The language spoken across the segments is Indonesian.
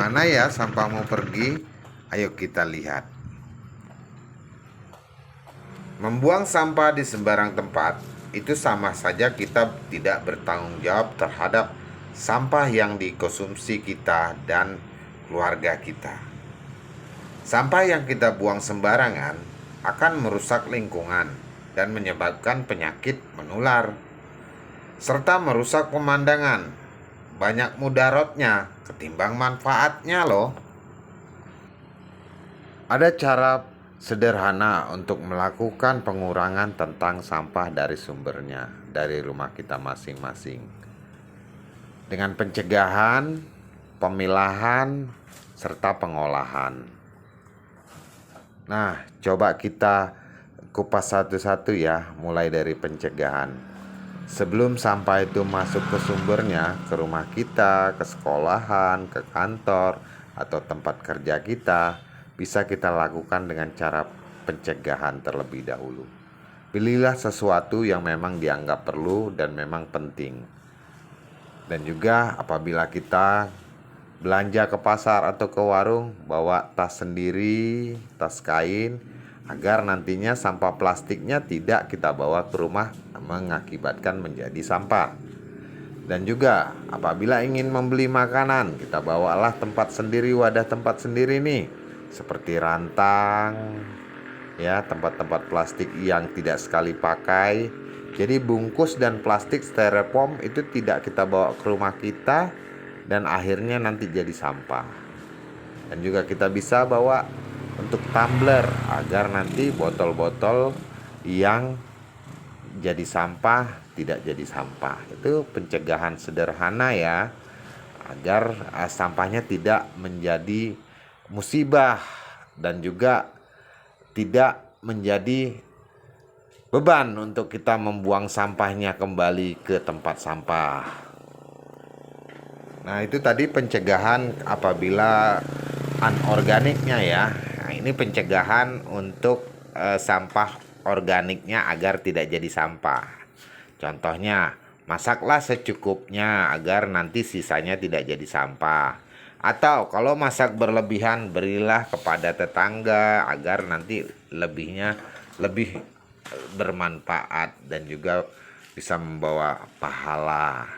Kemana ya sampahmu pergi? Ayo kita lihat. Membuang sampah di sembarang tempat itu sama saja kita tidak bertanggung jawab terhadap sampah yang dikonsumsi kita dan keluarga kita. Sampah yang kita buang sembarangan akan merusak lingkungan dan menyebabkan penyakit menular, serta merusak pemandangan. Banyak mudaratnya ketimbang manfaatnya loh. Ada cara sederhana untuk melakukan pengurangan tentang sampah dari sumbernya, dari rumah kita masing-masing. Dengan pencegahan, pemilahan, serta pengolahan. Nah, coba kita kupas satu-satu ya, mulai dari pencegahan. Sebelum sampah itu masuk ke sumbernya, ke rumah kita, ke sekolahan, ke kantor, atau tempat kerja kita, bisa kita lakukan dengan cara pencegahan terlebih dahulu. Pilihlah sesuatu yang memang dianggap perlu dan memang penting. Dan juga apabila kita belanja ke pasar atau ke warung, bawa tas sendiri, tas kain, agar nantinya sampah plastiknya tidak kita bawa ke rumah mengakibatkan menjadi sampah. Dan juga apabila ingin membeli makanan, kita bawalah tempat sendiri, wadah tempat sendiri nih, seperti rantang ya, tempat-tempat plastik yang tidak sekali pakai. Jadi bungkus dan plastik styrofoam itu tidak kita bawa ke rumah kita dan akhirnya nanti jadi sampah. Dan juga kita bisa bawa untuk tumbler agar nanti botol-botol yang jadi sampah tidak jadi sampah. Itu pencegahan sederhana ya, agar sampahnya tidak menjadi musibah dan juga tidak menjadi beban untuk kita membuang sampahnya kembali ke tempat sampah. Nah, itu tadi pencegahan apabila anorganiknya ya. Nah, ini pencegahan untuk sampah organiknya agar tidak jadi sampah. Contohnya, masaklah secukupnya agar nanti sisanya tidak jadi sampah. Atau kalau masak berlebihan, berilah kepada tetangga agar nanti lebihnya lebih bermanfaat dan juga bisa membawa pahala.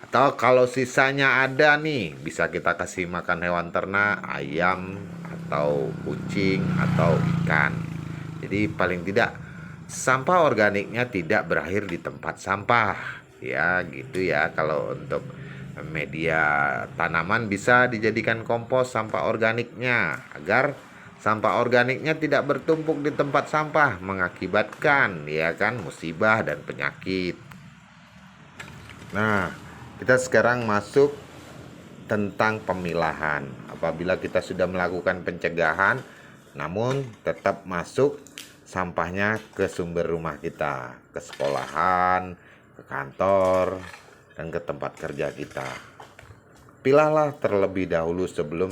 Atau kalau sisanya ada nih, bisa kita kasih makan hewan ternak, ayam atau kucing atau ikan. Jadi paling tidak sampah organiknya tidak berakhir di tempat sampah. Ya gitu ya. Kalau untuk media tanaman bisa dijadikan kompos sampah organiknya, agar sampah organiknya tidak bertumpuk di tempat sampah mengakibatkan ya kan musibah dan penyakit. Nah, kita sekarang masuk tentang pemilahan. Apabila kita sudah melakukan pencegahan namun tetap masuk sampahnya ke sumber rumah kita, ke sekolahan, ke kantor, dan ke tempat kerja kita. Pilahlah terlebih dahulu sebelum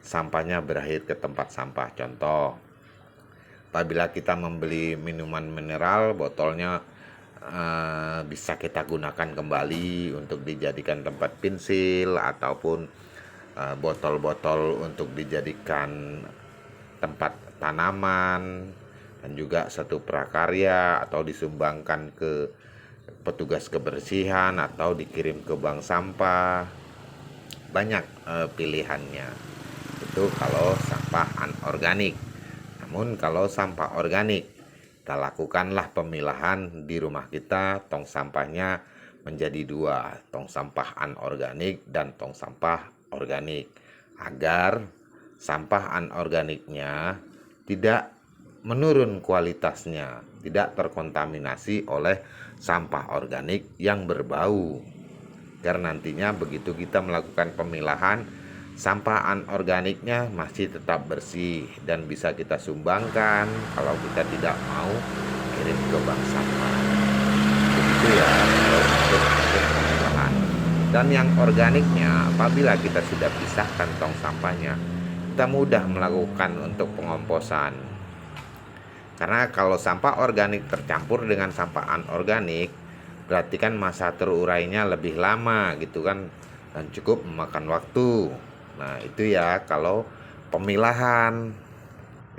sampahnya berakhir ke tempat sampah. Contoh, apabila kita membeli minuman mineral, botolnya bisa kita gunakan kembali untuk dijadikan tempat pensil ataupun botol-botol untuk dijadikan tempat tanaman, dan juga satu prakarya atau disumbangkan ke petugas kebersihan atau dikirim ke bank sampah. Banyak pilihannya. Itu kalau sampah anorganik. Namun kalau sampah organik, kita lakukanlah pemilahan di rumah kita. Tong sampahnya menjadi 2, tong sampah anorganik dan tong sampah organik, agar sampah anorganiknya tidak menurun kualitasnya, tidak terkontaminasi oleh sampah organik yang berbau. Agar nantinya begitu kita melakukan pemilahan, sampah anorganiknya masih tetap bersih dan bisa kita sumbangkan kalau kita tidak mau kirim ke bank sampah. Begitu ya untuk pemilahan. Dan yang organiknya, apabila kita sudah pisahkan tong sampahnya, kita mudah melakukan untuk pengomposan. Karena kalau sampah organik tercampur dengan sampah anorganik, berarti kan masa terurainya lebih lama gitu kan, dan cukup memakan waktu. Nah, itu ya kalau pemilahan.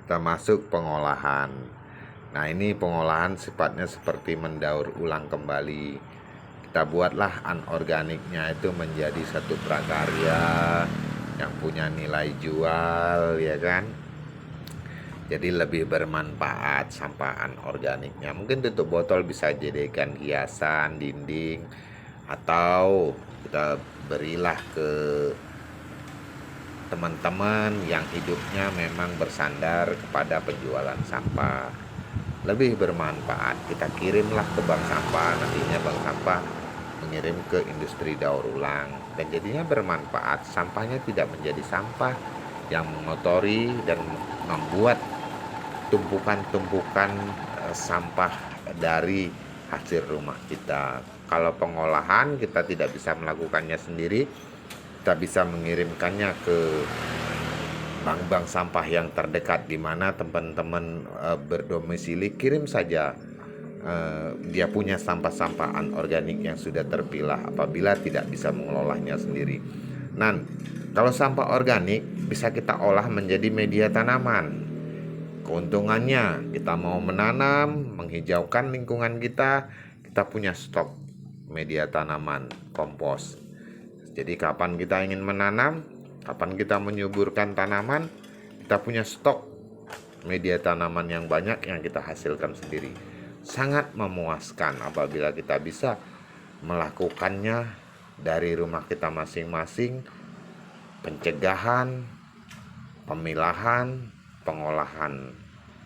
Kita masuk pengolahan. Nah, ini pengolahan sifatnya seperti mendaur ulang kembali. Kita buatlah anorganiknya itu menjadi satu prakarya yang punya nilai jual, ya kan? Jadi lebih bermanfaat sampah anorganiknya. Mungkin tutup botol bisa jadikan hiasan dinding, atau kita berilah ke teman-teman yang hidupnya memang bersandar kepada penjualan sampah. Lebih bermanfaat, kita kirimlah ke bank sampah. Nantinya bank sampah mengirim ke industri daur ulang, dan jadinya bermanfaat. Sampahnya tidak menjadi sampah yang mengotori dan membuat tumpukan-tumpukan sampah dari hasil rumah kita. Kalau pengolahan kita tidak bisa melakukannya sendiri, kita bisa mengirimkannya ke bank-bank sampah yang terdekat di mana teman-teman berdomisili. Kirim saja dia punya sampah-sampah anorganik yang sudah terpilah apabila tidak bisa mengelolanya sendiri. Nah, kalau sampah organik bisa kita olah menjadi media tanaman. Keuntungannya, kita mau menanam, menghijaukan lingkungan kita, kita punya stok media tanaman, kompos. Jadi kapan kita ingin menanam, kapan kita menyuburkan tanaman, kita punya stok media tanaman yang banyak yang kita hasilkan sendiri. Sangat memuaskan apabila kita bisa melakukannya dari rumah kita masing-masing. Pencegahan, pemilahan, pengolahan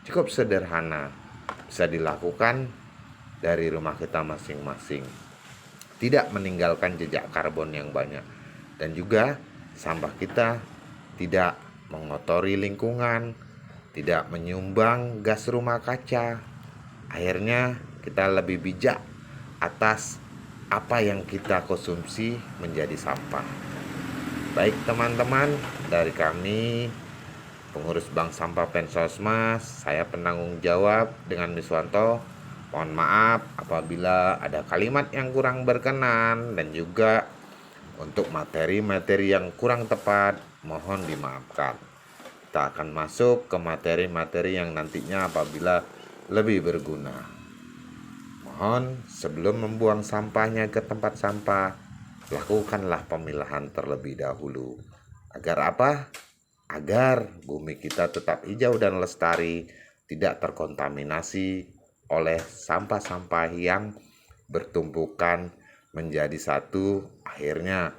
cukup sederhana, bisa dilakukan dari rumah kita masing-masing, tidak meninggalkan jejak karbon yang banyak, dan juga sampah kita tidak mengotori lingkungan, tidak menyumbang gas rumah kaca. Akhirnya kita lebih bijak atas apa yang kita konsumsi menjadi sampah. Baik teman-teman, dari kami pengurus Bank Sampah Pensosmas, saya penanggung jawab dengan Miswanto. Mohon maaf apabila ada kalimat yang kurang berkenan, dan juga untuk materi-materi yang kurang tepat, mohon dimaafkan. Kita akan masuk ke materi-materi yang nantinya apabila lebih berguna. Mohon sebelum membuang sampahnya ke tempat sampah, lakukanlah pemilahan terlebih dahulu. Agar apa? Agar bumi kita tetap hijau dan lestari, tidak terkontaminasi oleh sampah-sampah yang bertumpukan menjadi satu. Akhirnya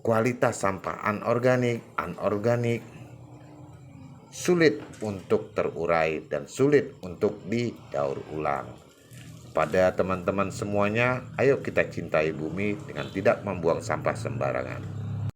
kualitas sampah anorganik sulit untuk terurai dan sulit untuk didaur ulang. Pada teman-teman semuanya, ayo kita cintai bumi dengan tidak membuang sampah sembarangan.